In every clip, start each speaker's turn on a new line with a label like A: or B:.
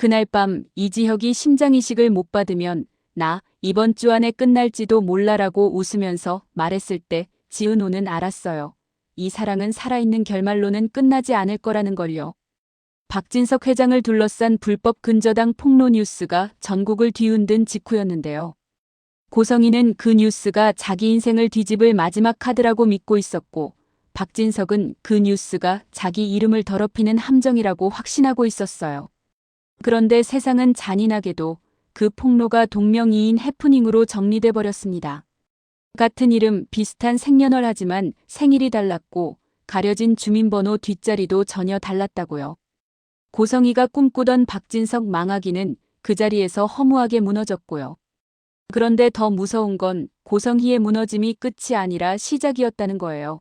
A: 그날 밤 이지혁이 심장이식을 못 받으면 나 이번 주 안에 끝날지도 몰라라고 웃으면서 말했을 때 지은호는 알았어요. 이 사랑은 살아있는 결말로는 끝나지 않을 거라는 걸요. 박진석 회장을 둘러싼 불법 근저당 폭로 뉴스가 전국을 뒤흔든 직후였는데요. 고성희는 그 뉴스가 자기 인생을 뒤집을 마지막 카드라고 믿고 있었고, 박진석은 그 뉴스가 자기 이름을 더럽히는 함정이라고 확신하고 있었어요. 그런데 세상은 잔인하게도 그 폭로가 동명이인 해프닝으로 정리돼 버렸습니다. 같은 이름, 비슷한 생년월 하지만 생일이 달랐고 가려진 주민번호 뒷자리도 전혀 달랐다고요. 고성희가 꿈꾸던 박진석 망하기는 그 자리에서 허무하게 무너졌고요. 그런데 더 무서운 건 고성희의 무너짐이 끝이 아니라 시작이었다는 거예요.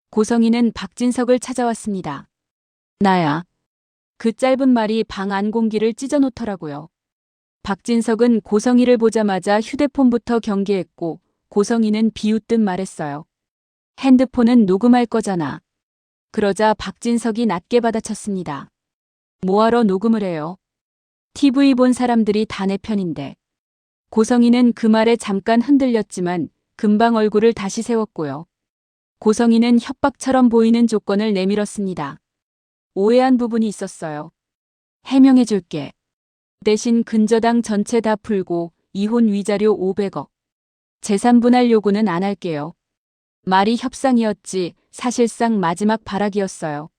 A: 고성희는 박진석을 찾아왔습니다. 나야. 그 짧은 말이 방 안 공기를 찢어놓더라고요. 박진석은 고성희를 보자마자 휴대폰부터 경계했고 고성희는 비웃듯 말했어요. 핸드폰은 녹음할 거잖아. 그러자 박진석이 낮게 받아쳤습니다. 뭐하러 녹음을 해요? TV 본 사람들이 다 내 편인데. 고성희는 그 말에 잠깐 흔들렸지만 금방 얼굴을 다시 세웠고요. 고성희는 협박처럼 보이는 조건을 내밀었습니다. 오해한 부분이 있었어요. 해명해줄게. 대신 근저당 전체 다 풀고 이혼 위자료 500억. 재산 분할 요구는 안 할게요. 말이 협상이었지 사실상 마지막 발악이었어요.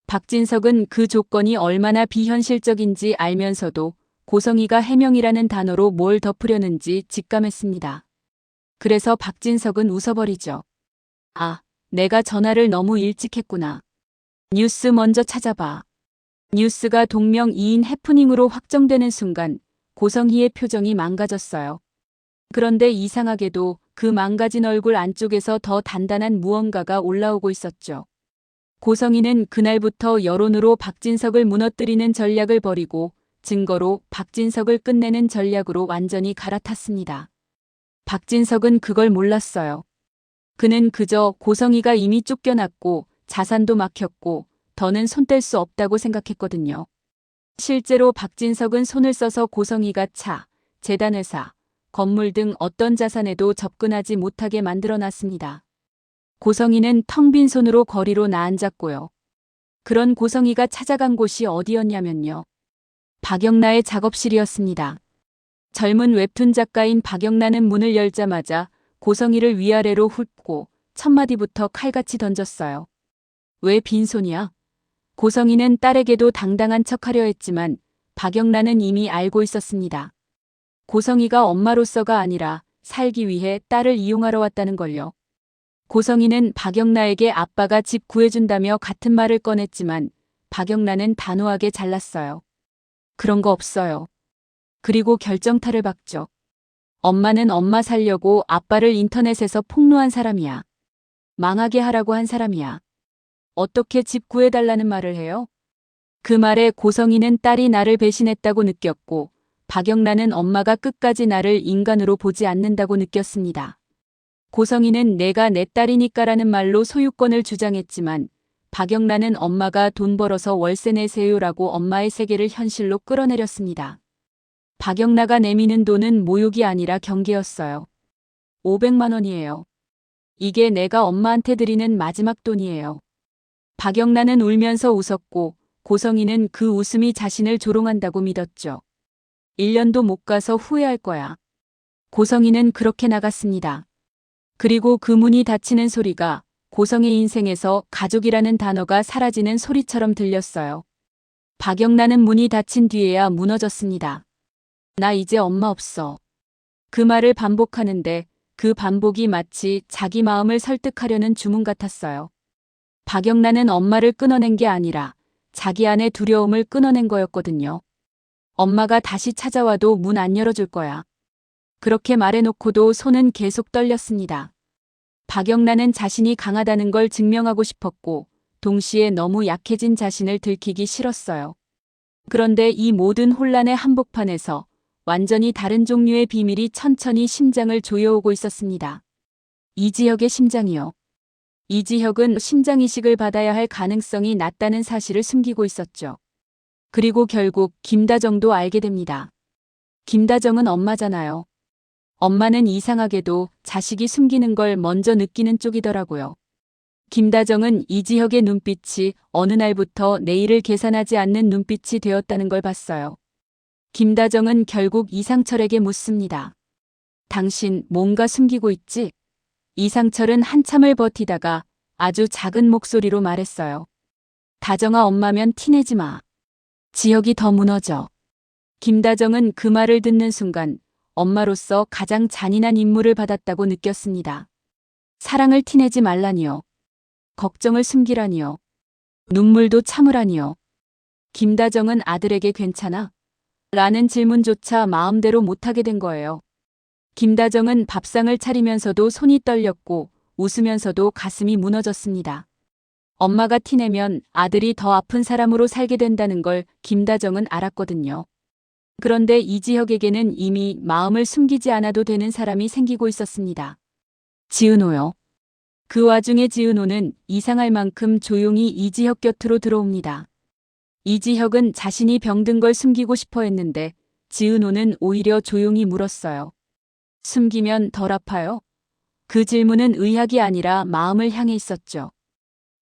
A: 박진석은 그 조건이 얼마나 비현실적인지 알면서도 고성희가 해명이라는 단어로 뭘 덮으려는지 직감했습니다. 그래서 박진석은 웃어버리죠. 아, 내가 전화를 너무 일찍 했구나. 뉴스 먼저 찾아봐. 뉴스가 동명이인 해프닝으로 확정되는 순간 고성희의 표정이 망가졌어요. 그런데 이상하게도 그 망가진 얼굴 안쪽에서 더 단단한 무언가가 올라오고 있었죠. 고성희는 그날부터 여론으로 박진석을 무너뜨리는 전략을 벌이고 증거로 박진석을 끝내는 전략으로 완전히 갈아탔습니다. 박진석은 그걸 몰랐어요. 그는 그저 고성희가 이미 쫓겨났고 자산도 막혔고 더는 손 뗄 수 없다고 생각했거든요. 실제로 박진석은 손을 써서 고성희가 차, 재단회사, 건물 등 어떤 자산에도 접근하지 못하게 만들어놨습니다. 고성희는 텅 빈 손으로 거리로 나앉았고요. 그런 고성희가 찾아간 곳이 어디였냐면요. 박영나의 작업실이었습니다. 젊은 웹툰 작가인 박영나는 문을 열자마자 고성희를 위아래로 훑고 첫 마디부터 칼같이 던졌어요. 왜 빈손이야? 고성희는 딸에게도 당당한 척하려 했지만 박영나는 이미 알고 있었습니다. 고성희가 엄마로서가 아니라 살기 위해 딸을 이용하러 왔다는 걸요. 고성희는 박영나에게 아빠가 집 구해준다며 같은 말을 꺼냈지만 박영나는 단호하게 잘랐어요. 그런 거 없어요. 그리고 결정타를 박죠. 엄마는 엄마 살려고 아빠를 인터넷에서 폭로한 사람이야. 망하게 하라고 한 사람이야. 어떻게 집 구해달라는 말을 해요? 그 말에 고성희는 딸이 나를 배신했다고 느꼈고 박영란은 엄마가 끝까지 나를 인간으로 보지 않는다고 느꼈습니다. 고성희는 내가 내 딸이니까라는 말로 소유권을 주장했지만 박영란은 엄마가 돈 벌어서 월세 내세요라고 엄마의 세계를 현실로 끌어내렸습니다. 박영나가 내미는 돈은 모욕이 아니라 경계였어요. 500만 원이에요. 이게 내가 엄마한테 드리는 마지막 돈이에요. 박영란은 울면서 웃었고 고성희는 그 웃음이 자신을 조롱한다고 믿었죠. 1년도 못 가서 후회할 거야. 고성희는 그렇게 나갔습니다. 그리고 그 문이 닫히는 소리가 고성의 인생에서 가족이라는 단어가 사라지는 소리처럼 들렸어요. 박영란은 문이 닫힌 뒤에야 무너졌습니다. 나 이제 엄마 없어. 그 말을 반복하는데 그 반복이 마치 자기 마음을 설득하려는 주문 같았어요. 박영란은 엄마를 끊어낸 게 아니라 자기 안의 두려움을 끊어낸 거였거든요. 엄마가 다시 찾아와도 문 안 열어줄 거야. 그렇게 말해놓고도 손은 계속 떨렸습니다. 박영란은 자신이 강하다는 걸 증명하고 싶었고 동시에 너무 약해진 자신을 들키기 싫었어요. 그런데 이 모든 혼란의 한복판에서 완전히 다른 종류의 비밀이 천천히 심장을 조여오고 있었습니다. 이지혁의 심장이요. 이지혁은 심장 이식을 받아야 할 가능성이 낮다는 사실을 숨기고 있었죠. 그리고 결국 김다정도 알게 됩니다. 김다정은 엄마잖아요. 엄마는 이상하게도 자식이 숨기는 걸 먼저 느끼는 쪽이더라고요. 김다정은 이지혁의 눈빛이 어느 날부터 내일을 계산하지 않는 눈빛이 되었다는 걸 봤어요. 김다정은 결국 이상철에게 묻습니다. 당신 뭔가 숨기고 있지? 이상철은 한참을 버티다가 아주 작은 목소리로 말했어요. 다정아, 엄마면 티내지 마. 지혁이 더 무너져. 김다정은 그 말을 듣는 순간 엄마로서 가장 잔인한 임무를 받았다고 느꼈습니다. 사랑을 티내지 말라니요. 걱정을 숨기라니요. 눈물도 참으라니요. 김다정은 아들에게 괜찮아? 라는 질문조차 마음대로 못하게 된 거예요. 김다정은 밥상을 차리면서도 손이 떨렸고 웃으면서도 가슴이 무너졌습니다. 엄마가 티내면 아들이 더 아픈 사람으로 살게 된다는 걸 김다정은 알았거든요. 그런데 이지혁에게는 이미 마음을 숨기지 않아도 되는 사람이 생기고 있었습니다. 지은호요. 그 와중에 지은호는 이상할 만큼 조용히 이지혁 곁으로 들어옵니다. 이지혁은 자신이 병든 걸 숨기고 싶어 했는데 지은호는 오히려 조용히 물었어요. 숨기면 덜 아파요? 그 질문은 의학이 아니라 마음을 향해 있었죠.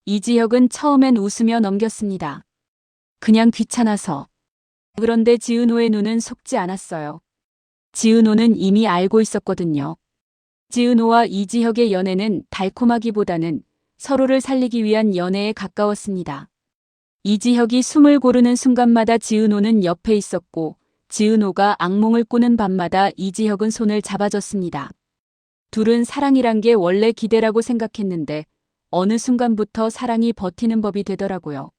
A: 이지혁은 처음엔 웃으며 넘겼습니다. 그냥 귀찮아서. 그런데 지은호의 눈은 속지 않았어요. 지은호는 이미 알고 있었거든요. 지은호와 이지혁의 연애는 달콤하기보다는 서로를 살리기 위한 연애에 가까웠습니다. 이지혁이 숨을 고르는 순간마다 지은호는 옆에 있었고 지은호가 악몽을 꾸는 밤마다 이지혁은 손을 잡아줬습니다. 둘은 사랑이란 게 원래 기대라고 생각했는데 어느 순간부터 사랑이 버티는 법이 되더라고요.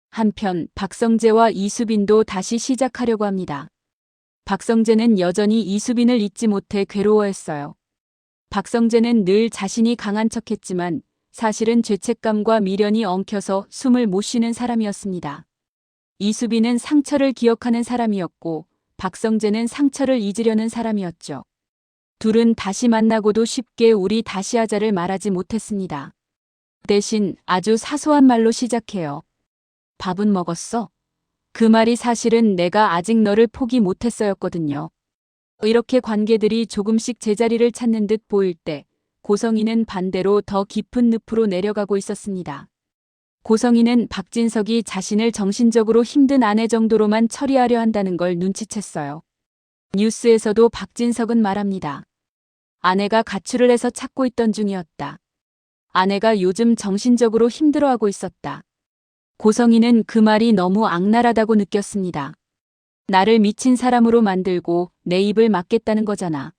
A: 한편 박성재와 이수빈도 다시 시작하려고 합니다. 박성재는 여전히 이수빈을 잊지 못해 괴로워했어요. 박성재는 늘 자신이 강한 척했지만 사실은 죄책감과 미련이 엉켜서 숨을 못 쉬는 사람이었습니다. 이수빈은 상처를 기억하는 사람이었고 박성재는 상처를 잊으려는 사람이었죠. 둘은 다시 만나고도 쉽게 우리 다시 하자를 말하지 못했습니다. 대신 아주 사소한 말로 시작해요. 밥은 먹었어? 그 말이 사실은 내가 아직 너를 포기 못했어였거든요. 이렇게 관계들이 조금씩 제자리를 찾는 듯 보일 때 고성이는 반대로 더 깊은 늪으로 내려가고 있었습니다. 고성이는 박진석이 자신을 정신적으로 힘든 아내 정도로만 처리하려 한다는 걸 눈치챘어요. 뉴스에서도 박진석은 말합니다. 아내가 가출을 해서 찾고 있던 중이었다. 아내가 요즘 정신적으로 힘들어하고 있었다. 고성이는 그 말이 너무 악랄하다고 느꼈습니다. 나를 미친 사람으로 만들고 내 입을 막겠다는 거잖아.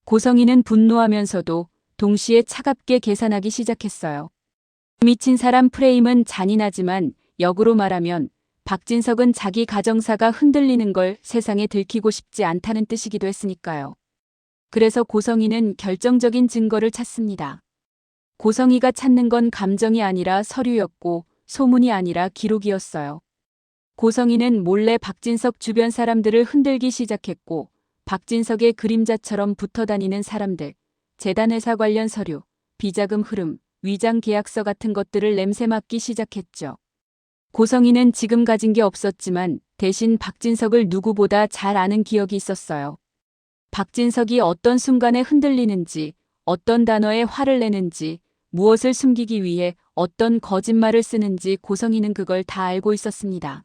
A: 고성이는 분노하면서도 동시에 차갑게 계산하기 시작했어요. 미친 사람 프레임은 잔인하지만 역으로 말하면 박진석은 자기 가정사가 흔들리는 걸 세상에 들키고 싶지 않다는 뜻이기도 했으니까요. 그래서 고성이는 결정적인 증거를 찾습니다. 고성이가 찾는 건 감정이 아니라 서류였고 소문이 아니라 기록이었어요. 고성이는 몰래 박진석 주변 사람들을 흔들기 시작했고 박진석의 그림자처럼 붙어다니는 사람들, 재단회사 관련 서류, 비자금 흐름, 위장 계약서 같은 것들을 냄새 맡기 시작했죠. 고성이는 지금 가진 게 없었지만 대신 박진석을 누구보다 잘 아는 기억이 있었어요. 박진석이 어떤 순간에 흔들리는지, 어떤 단어에 화를 내는지, 무엇을 숨기기 위해 어떤 거짓말을 쓰는지 고성이는 그걸 다 알고 있었습니다.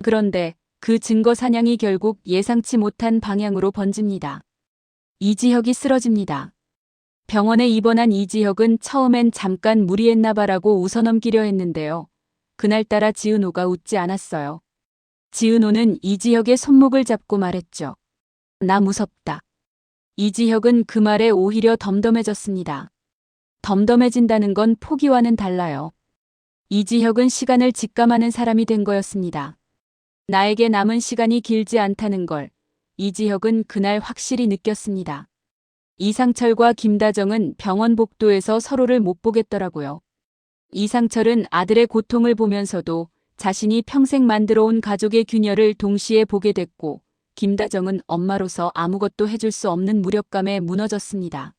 A: 그런데 그 증거 사냥이 결국 예상치 못한 방향으로 번집니다. 이지혁이 쓰러집니다. 병원에 입원한 이지혁은 처음엔 잠깐 무리했나 봐라고 웃어넘기려 했는데요. 그날따라 지은호가 웃지 않았어요. 지은호는 이지혁의 손목을 잡고 말했죠. 나 무섭다. 이지혁은 그 말에 오히려 덤덤해졌습니다. 덤덤해진다는 건 포기와는 달라요. 이지혁은 시간을 직감하는 사람이 된 거였습니다. 나에게 남은 시간이 길지 않다는 걸 이지혁은 그날 확실히 느꼈습니다. 이상철과 김다정은 병원 복도에서 서로를 못 보겠더라고요. 이상철은 아들의 고통을 보면서도 자신이 평생 만들어 온 가족의 균열을 동시에 보게 됐고 김다정은 엄마로서 아무것도 해줄 수 없는 무력감에 무너졌습니다.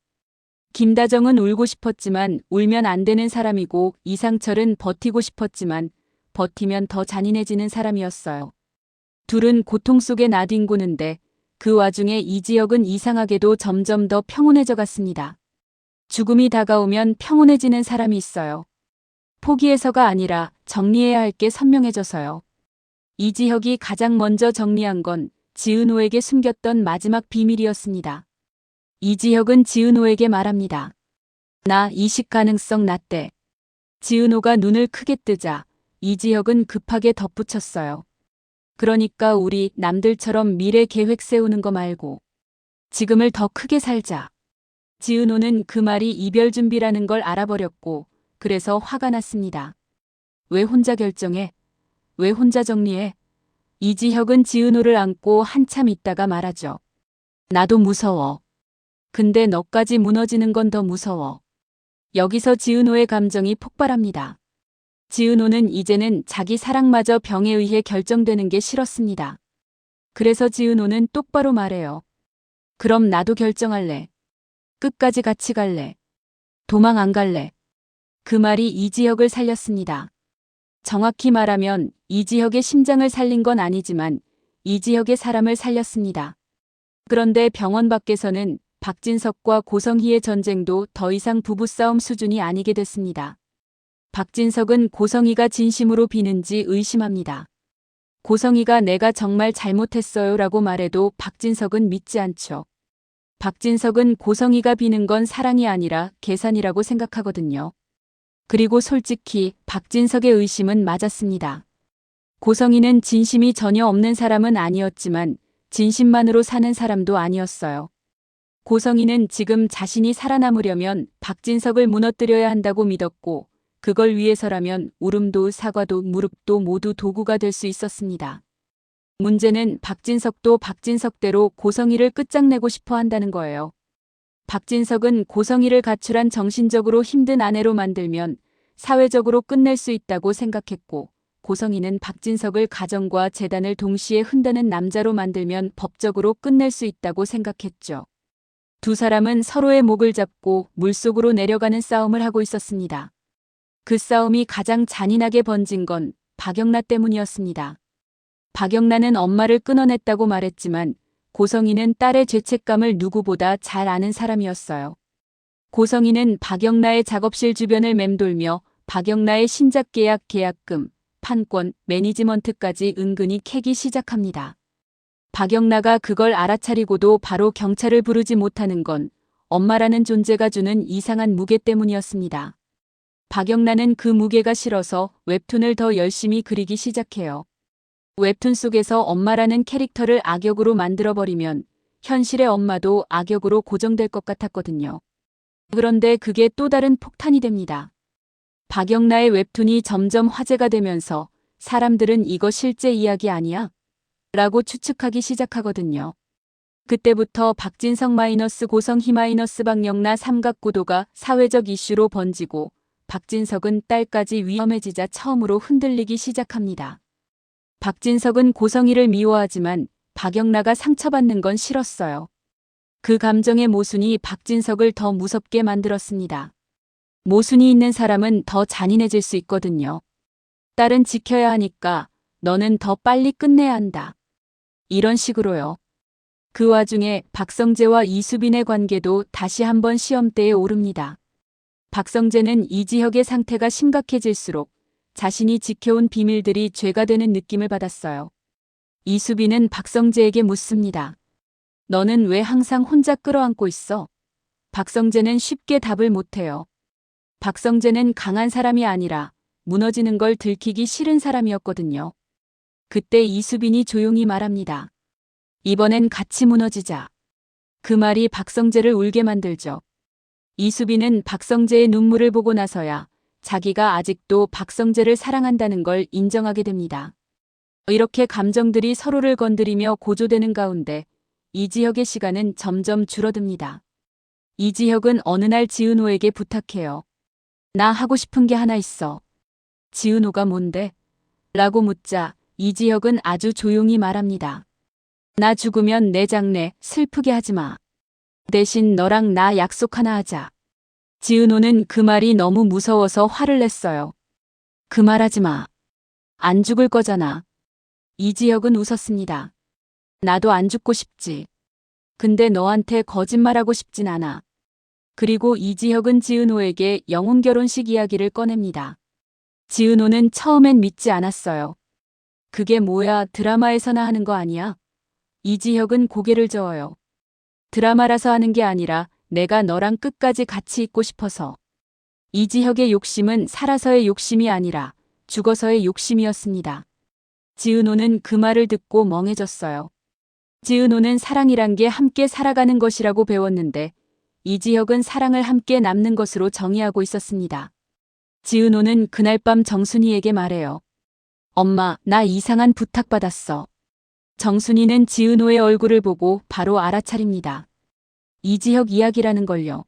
A: 김다정은 울고 싶었지만 울면 안 되는 사람이고 이상철은 버티고 싶었지만 버티면 더 잔인해지는 사람이었어요. 둘은 고통 속에 나뒹구는데 그 와중에 이지혁은 이상하게도 점점 더 평온해져 갔습니다. 죽음이 다가오면 평온해지는 사람이 있어요. 포기해서가 아니라 정리해야 할 게 선명해져서요. 이지혁이 가장 먼저 정리한 건 지은호에게 숨겼던 마지막 비밀이었습니다. 이지혁은 지은호에게 말합니다. 나 이식 가능성 낮대. 지은호가 눈을 크게 뜨자 이지혁은 급하게 덧붙였어요. 그러니까 우리 남들처럼 미래 계획 세우는 거 말고 지금을 더 크게 살자. 지은호는 그 말이 이별 준비라는 걸 알아버렸고 그래서 화가 났습니다. 왜 혼자 결정해? 왜 혼자 정리해? 이지혁은 지은호를 안고 한참 있다가 말하죠. 나도 무서워. 근데 너까지 무너지는 건 더 무서워. 여기서 지은호의 감정이 폭발합니다. 지은호는 이제는 자기 사랑마저 병에 의해 결정되는 게 싫었습니다. 그래서 지은호는 똑바로 말해요. 그럼 나도 결정할래. 끝까지 같이 갈래. 도망 안 갈래. 그 말이 이지혁을 살렸습니다. 정확히 말하면 이지혁의 심장을 살린 건 아니지만 이지혁의 사람을 살렸습니다. 그런데 병원 밖에서는 박진석과 고성희의 전쟁도 더 이상 부부싸움 수준이 아니게 됐습니다. 박진석은 고성희가 진심으로 비는지 의심합니다. 고성희가 내가 정말 잘못했어요 라고 말해도 박진석은 믿지 않죠. 박진석은 고성희가 비는 건 사랑이 아니라 계산이라고 생각하거든요. 그리고 솔직히 박진석의 의심은 맞았습니다. 고성희는 진심이 전혀 없는 사람은 아니었지만 진심만으로 사는 사람도 아니었어요. 고성희는 지금 자신이 살아남으려면 박진석을 무너뜨려야 한다고 믿었고 그걸 위해서라면 울음도 사과도 무릎도 모두 도구가 될 수 있었습니다. 문제는 박진석도 박진석대로 고성희를 끝장내고 싶어 한다는 거예요. 박진석은 고성희를 가출한 정신적으로 힘든 아내로 만들면 사회적으로 끝낼 수 있다고 생각했고 고성희는 박진석을 가정과 재단을 동시에 흔드는 남자로 만들면 법적으로 끝낼 수 있다고 생각했죠. 두 사람은 서로의 목을 잡고 물속으로 내려가는 싸움을 하고 있었습니다. 그 싸움이 가장 잔인하게 번진 건 박영나 때문이었습니다. 박영나는 엄마를 끊어냈다고 말했지만 고성희는 딸의 죄책감을 누구보다 잘 아는 사람이었어요. 고성희는 박영나의 작업실 주변을 맴돌며 박영나의 신작 계약 계약금, 판권, 매니지먼트까지 은근히 캐기 시작합니다. 박영나가 그걸 알아차리고도 바로 경찰을 부르지 못하는 건 엄마라는 존재가 주는 이상한 무게 때문이었습니다. 박영나는 그 무게가 싫어서 웹툰을 더 열심히 그리기 시작해요. 웹툰 속에서 엄마라는 캐릭터를 악역으로 만들어버리면 현실의 엄마도 악역으로 고정될 것 같았거든요. 그런데 그게 또 다른 폭탄이 됩니다. 박영나의 웹툰이 점점 화제가 되면서 사람들은 이거 실제 이야기 아니야? 라고 추측하기 시작하거든요. 그때부터 박진석 마이너스 고성희 마이너스 박영나 삼각구도가 사회적 이슈로 번지고 박진석은 딸까지 위험해지자 처음으로 흔들리기 시작합니다. 박진석은 고성희를 미워하지만 박영나가 상처받는 건 싫었어요. 그 감정의 모순이 박진석을 더 무섭게 만들었습니다. 모순이 있는 사람은 더 잔인해질 수 있거든요. 딸은 지켜야 하니까 너는 더 빨리 끝내야 한다. 이런 식으로요. 그 와중에 박성재와 이수빈의 관계도 다시 한번 시험대에 오릅니다. 박성재는 이지혁의 상태가 심각해질수록 자신이 지켜온 비밀들이 죄가 되는 느낌을 받았어요. 이수빈은 박성재에게 묻습니다. 너는 왜 항상 혼자 끌어안고 있어? 박성재는 쉽게 답을 못해요. 박성재는 강한 사람이 아니라 무너지는 걸 들키기 싫은 사람이었거든요. 그때 이수빈이 조용히 말합니다. 이번엔 같이 무너지자. 그 말이 박성재를 울게 만들죠. 이수빈은 박성재의 눈물을 보고 나서야 자기가 아직도 박성재를 사랑한다는 걸 인정하게 됩니다. 이렇게 감정들이 서로를 건드리며 고조되는 가운데 이지혁의 시간은 점점 줄어듭니다. 이지혁은 어느 날 지은호에게 부탁해요. 나 하고 싶은 게 하나 있어. 지은호가 뭔데? 라고 묻자 이지혁은 아주 조용히 말합니다. 나 죽으면 내 장례 슬프게 하지 마. 대신 너랑 나 약속 하나 하자. 지은호는 그 말이 너무 무서워서 화를 냈어요. 그 말 하지 마. 안 죽을 거잖아. 이지혁은 웃었습니다. 나도 안 죽고 싶지. 근데 너한테 거짓말하고 싶진 않아. 그리고 이지혁은 지은호에게 영혼 결혼식 이야기를 꺼냅니다. 지은호는 처음엔 믿지 않았어요. 그게 뭐야, 드라마에서나 하는 거 아니야? 이지혁은 고개를 저어요. 드라마라서 하는 게 아니라 내가 너랑 끝까지 같이 있고 싶어서. 이지혁의 욕심은 살아서의 욕심이 아니라 죽어서의 욕심이었습니다. 지은호는 그 말을 듣고 멍해졌어요. 지은호는 사랑이란 게 함께 살아가는 것이라고 배웠는데 이지혁은 사랑을 함께 남는 것으로 정의하고 있었습니다. 지은호는 그날 밤 정순이에게 말해요. 엄마, 나 이상한 부탁받았어. 정순이는 지은호의 얼굴을 보고 바로 알아차립니다. 이지혁 이야기라는 걸요.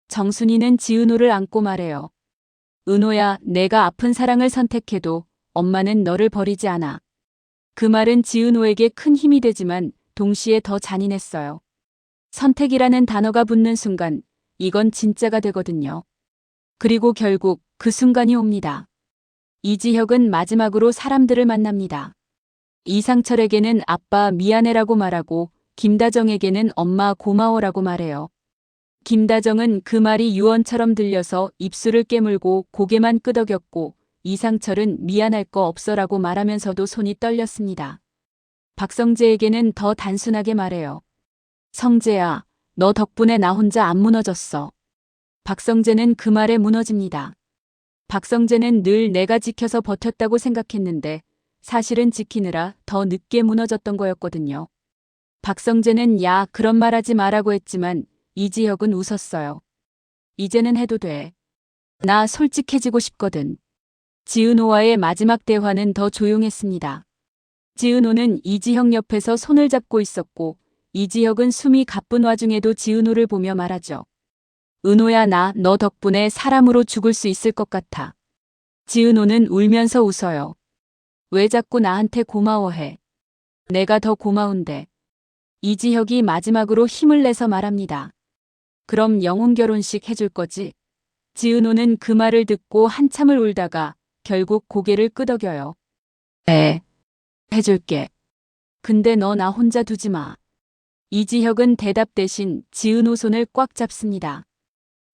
A: 정순이는 지은호를 안고 말해요. 은호야, 내가 아픈 사랑을 선택해도 엄마는 너를 버리지 않아. 그 말은 지은호에게 큰 힘이 되지만 동시에 더 잔인했어요. 선택이라는 단어가 붙는 순간 이건 진짜가 되거든요. 그리고 결국 그 순간이 옵니다. 이지혁은 마지막으로 사람들을 만납니다. 이상철에게는 아빠 미안해라고 말하고 김다정에게는 엄마 고마워라고 말해요. 김다정은 그 말이 유언처럼 들려서 입술을 깨물고 고개만 끄덕였고 이상철은 미안할 거 없어라고 말하면서도 손이 떨렸습니다. 박성재에게는 더 단순하게 말해요. 성재야, 너 덕분에 나 혼자 안 무너졌어. 박성재는 그 말에 무너집니다. 박성재는 늘 내가 지켜서 버텼다고 생각했는데 사실은 지키느라 더 늦게 무너졌던 거였거든요. 박성재는 야, 그런 말 하지 말라고 했지만 이지혁은 웃었어요. 이제는 해도 돼. 나 솔직해지고 싶거든. 지은호와의 마지막 대화는 더 조용했습니다. 지은호는 이지혁 옆에서 손을 잡고 있었고 이지혁은 숨이 가쁜 와중에도 지은호를 보며 말하죠. 은호야, 나 너 덕분에 사람으로 죽을 수 있을 것 같아. 지은호는 울면서 웃어요. 왜 자꾸 나한테 고마워해? 내가 더 고마운데. 이지혁이 마지막으로 힘을 내서 말합니다. 그럼 영혼 결혼식 해줄 거지? 지은호는 그 말을 듣고 한참을 울다가 결국 고개를 끄덕여요. 네, 해줄게. 근데 너 나 혼자 두지 마. 이지혁은 대답 대신 지은호 손을 꽉 잡습니다.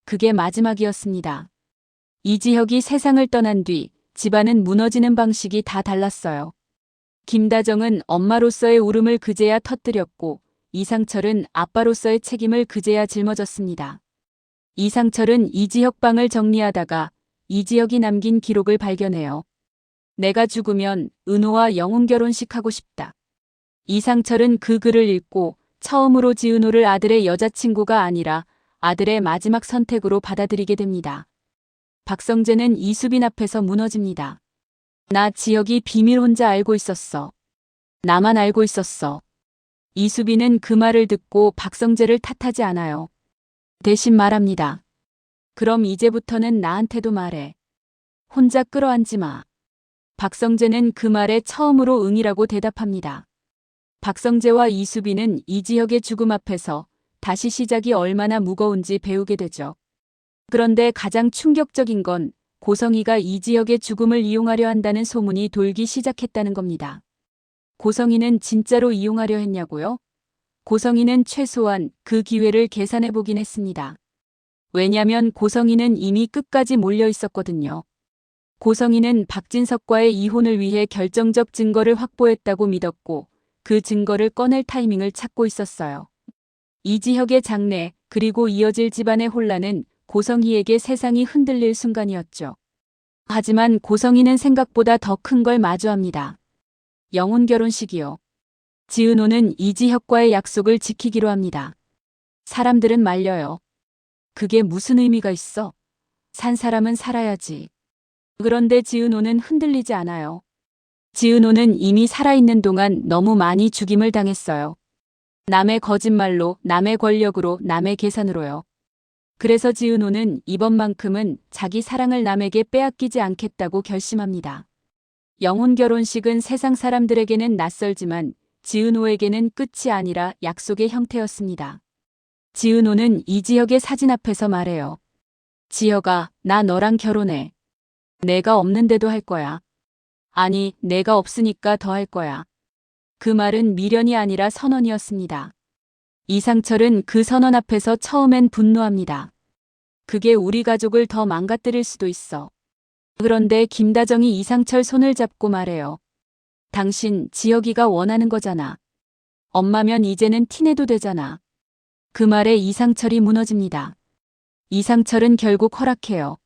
A: 그게 마지막이었습니다. 이지혁이 세상을 떠난 뒤 집안은 무너지는 방식이 다 달랐어요. 김다정은 엄마로서의 울음을 그제야 터뜨렸고 이상철은 아빠로서의 책임을 그제야 짊어졌습니다. 이상철은 이지혁 방을 정리하다가 이지혁이 남긴 기록을 발견해요. 내가 죽으면 은호와 영혼 결혼식 하고 싶다. 이상철은 그 글을 읽고 처음으로 지은호를 아들의 여자친구가 아니라 아들의 마지막 선택으로 받아들이게 됩니다. 박성재는 이수빈 앞에서 무너집니다. 나 지혁이 비밀 혼자 알고 있었어. 나만 알고 있었어. 이수빈은 그 말을 듣고 박성재를 탓하지 않아요. 대신 말합니다. 그럼 이제부터는 나한테도 말해. 혼자 끌어안지 마. 박성재는 그 말에 처음으로 응이라고 대답합니다. 박성재와 이수빈은 이지혁의 죽음 앞에서 다시 시작이 얼마나 무거운지 배우게 되죠. 그런데 가장 충격적인 건 고성이가 이지혁의 죽음을 이용하려 한다는 소문이 돌기 시작했다는 겁니다. 고성이는 진짜로 이용하려 했냐고요? 고성이는 최소한 그 기회를 계산해 보긴 했습니다. 왜냐면 고성이는 이미 끝까지 몰려 있었거든요. 고성이는 박진석과의 이혼을 위해 결정적 증거를 확보했다고 믿었고 그 증거를 꺼낼 타이밍을 찾고 있었어요. 이지혁의 장래 그리고 이어질 집안의 혼란은 고성희에게 세상이 흔들릴 순간이었죠. 하지만 고성희는 생각보다 더 큰 걸 마주합니다. 영혼 결혼식이요. 지은호는 이지혁과의 약속을 지키기로 합니다. 사람들은 말려요. 그게 무슨 의미가 있어? 산 사람은 살아야지. 그런데 지은호는 흔들리지 않아요. 지은호는 이미 살아있는 동안 너무 많이 죽임을 당했어요. 남의 거짓말로, 남의 권력으로, 남의 계산으로요. 그래서 지은호는 이번만큼은 자기 사랑을 남에게 빼앗기지 않겠다고 결심합니다. 영혼 결혼식은 세상 사람들에게는 낯설지만 지은호에게는 끝이 아니라 약속의 형태였습니다. 지은호는 이지혁의 사진 앞에서 말해요. 지혁아, 나 너랑 결혼해. 내가 없는데도 할 거야. 아니, 내가 없으니까 더 할 거야. 그 말은 미련이 아니라 선언이었습니다. 이상철은 그 선언 앞에서 처음엔 분노합니다. 그게 우리 가족을 더 망가뜨릴 수도 있어. 그런데 김다정이 이상철 손을 잡고 말해요. 당신 지혁이가 원하는 거잖아. 엄마면 이제는 티내도 되잖아. 그 말에 이상철이 무너집니다. 이상철은 결국 허락해요.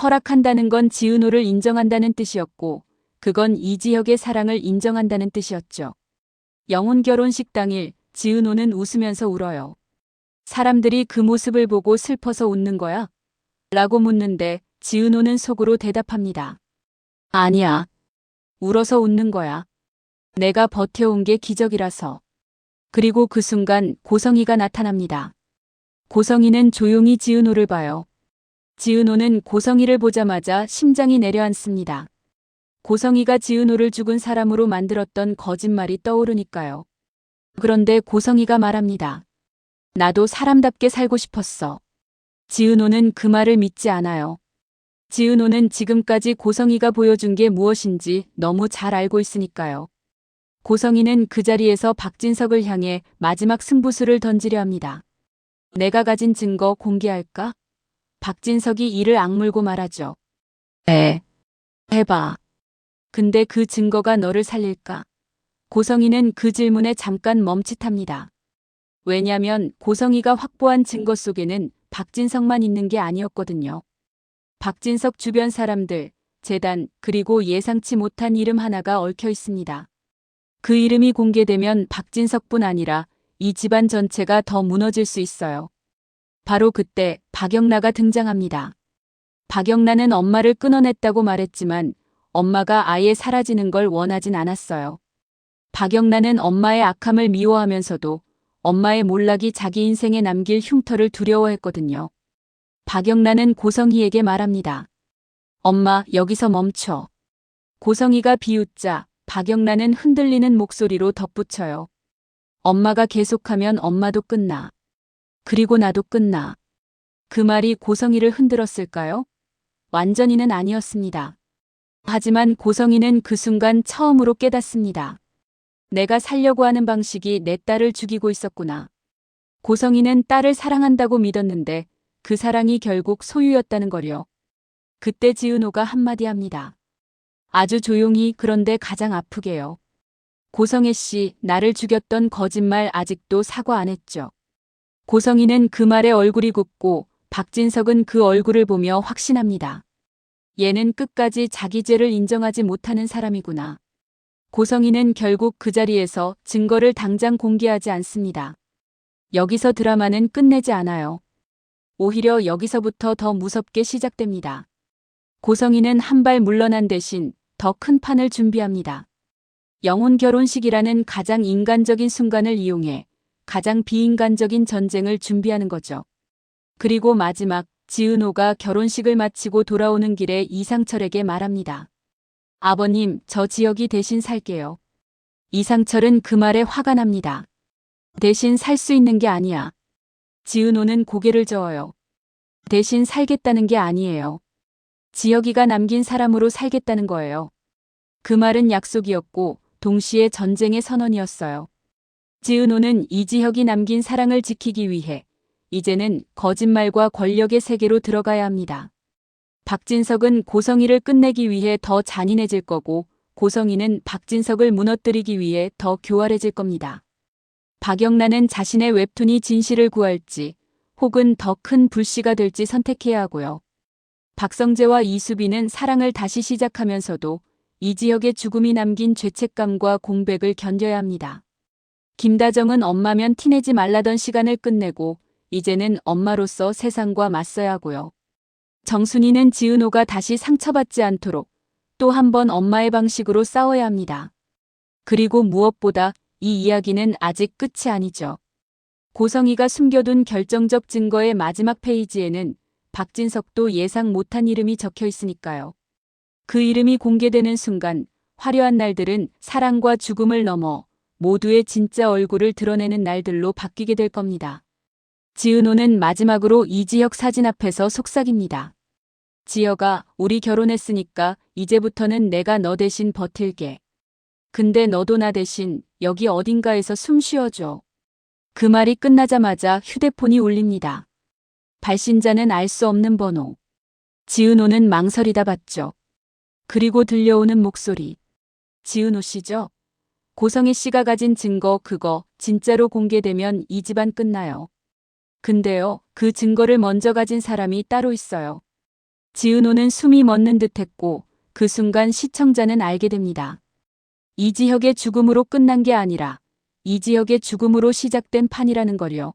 A: 허락한다는 건 지은호를 인정한다는 뜻이었고, 그건 이지혁의 사랑을 인정한다는 뜻이었죠. 영혼 결혼식 당일 지은호는 웃으면서 울어요. 사람들이 그 모습을 보고 슬퍼서 웃는 거야? 라고 묻는데 지은호는 속으로 대답합니다. 아니야. 울어서 웃는 거야. 내가 버텨온 게 기적이라서. 그리고 그 순간 고성이가 나타납니다. 고성이는 조용히 지은호를 봐요. 지은호는 고성이를 보자마자 심장이 내려앉습니다. 고성이가 지은호를 죽은 사람으로 만들었던 거짓말이 떠오르니까요. 그런데 고성이가 말합니다. 나도 사람답게 살고 싶었어. 지은호는 그 말을 믿지 않아요. 지은호는 지금까지 고성이가 보여준 게 무엇인지 너무 잘 알고 있으니까요. 고성이는 그 자리에서 박진석을 향해 마지막 승부수를 던지려 합니다. 내가 가진 증거 공개할까? 박진석이 이를 악물고 말하죠. 네. 해봐. 근데 그 증거가 너를 살릴까? 고성이는 그 질문에 잠깐 멈칫합니다. 왜냐면 고성이가 확보한 증거 속에는 박진석만 있는 게 아니었거든요. 박진석 주변 사람들, 재단, 그리고 예상치 못한 이름 하나가 얽혀 있습니다. 그 이름이 공개되면 박진석뿐 아니라 이 집안 전체가 더 무너질 수 있어요. 바로 그때 박영란가 등장합니다. 박영란은 엄마를 끊어냈다고 말했지만 엄마가 아예 사라지는 걸 원하진 않았어요. 박영란은 엄마의 악함을 미워하면서도 엄마의 몰락이 자기 인생에 남길 흉터를 두려워했거든요. 박영란은 고성희에게 말합니다. 엄마, 여기서 멈춰. 고성희가 비웃자 박영란은 흔들리는 목소리로 덧붙여요. 엄마가 계속하면 엄마도 끝나. 그리고 나도 끝나. 그 말이 고성희를 흔들었을까요? 완전히는 아니었습니다. 하지만 고성희는 그 순간 처음으로 깨닫습니다. 내가 살려고 하는 방식이 내 딸을 죽이고 있었구나. 고성희는 딸을 사랑한다고 믿었는데 그 사랑이 결국 소유였다는 거요. 그때 지은호가 한마디 합니다. 아주 조용히 그런데 가장 아프게요. 고성애 씨, 나를 죽였던 거짓말 아직도 사과 안 했죠. 고성희는 그 말에 얼굴이 굽고 박진석은 그 얼굴을 보며 확신합니다. 얘는 끝까지 자기 죄를 인정하지 못하는 사람이구나. 고성희는 결국 그 자리에서 증거를 당장 공개하지 않습니다. 여기서 드라마는 끝내지 않아요. 오히려 여기서부터 더 무섭게 시작됩니다. 고성희는 한 발 물러난 대신 더 큰 판을 준비합니다. 영혼 결혼식이라는 가장 인간적인 순간을 이용해 가장 비인간적인 전쟁을 준비하는 거죠. 그리고 마지막 지은호가 결혼식을 마치고 돌아오는 길에 이상철에게 말합니다. 아버님, 저 지혁이 대신 살게요. 이상철은 그 말에 화가 납니다. 대신 살 수 있는 게 아니야. 지은호는 고개를 저어요. 대신 살겠다는 게 아니에요. 지혁이가 남긴 사람으로 살겠다는 거예요. 그 말은 약속이었고 동시에 전쟁의 선언이었어요. 지은호는 이지혁이 남긴 사랑을 지키기 위해 이제는 거짓말과 권력의 세계로 들어가야 합니다. 박진석은 고성희를 끝내기 위해 더 잔인해질 거고 고성희는 박진석을 무너뜨리기 위해 더 교활해질 겁니다. 박영란은 자신의 웹툰이 진실을 구할지 혹은 더 큰 불씨가 될지 선택해야 하고요. 박성재와 이수빈은 사랑을 다시 시작하면서도 이지혁의 죽음이 남긴 죄책감과 공백을 견뎌야 합니다. 김다정은 엄마면 티내지 말라던 시간을 끝내고 이제는 엄마로서 세상과 맞서야 하고요. 정순이는 지은호가 다시 상처받지 않도록 또 한 번 엄마의 방식으로 싸워야 합니다. 그리고 무엇보다 이 이야기는 아직 끝이 아니죠. 고성희가 숨겨둔 결정적 증거의 마지막 페이지에는 박진석도 예상 못한 이름이 적혀 있으니까요. 그 이름이 공개되는 순간 화려한 날들은 사랑과 죽음을 넘어 모두의 진짜 얼굴을 드러내는 날들로 바뀌게 될 겁니다. 지은호는 마지막으로 이지혁 사진 앞에서 속삭입니다. 지혁아, 우리 결혼했으니까 이제부터는 내가 너 대신 버틸게. 근데 너도 나 대신 여기 어딘가에서 숨 쉬어줘. 그 말이 끝나자마자 휴대폰이 울립니다. 발신자는 알 수 없는 번호. 지은호는 망설이다 받죠. 그리고 들려오는 목소리. 지은호 씨죠? 고성희 씨가 가진 증거 그거 진짜로 공개되면 이 집안 끝나요. 근데요, 그 증거를 먼저 가진 사람이 따로 있어요. 지은호는 숨이 멎는 듯했고 그 순간 시청자는 알게 됩니다. 이지혁의 죽음으로 끝난 게 아니라 이지혁의 죽음으로 시작된 판이라는 걸요.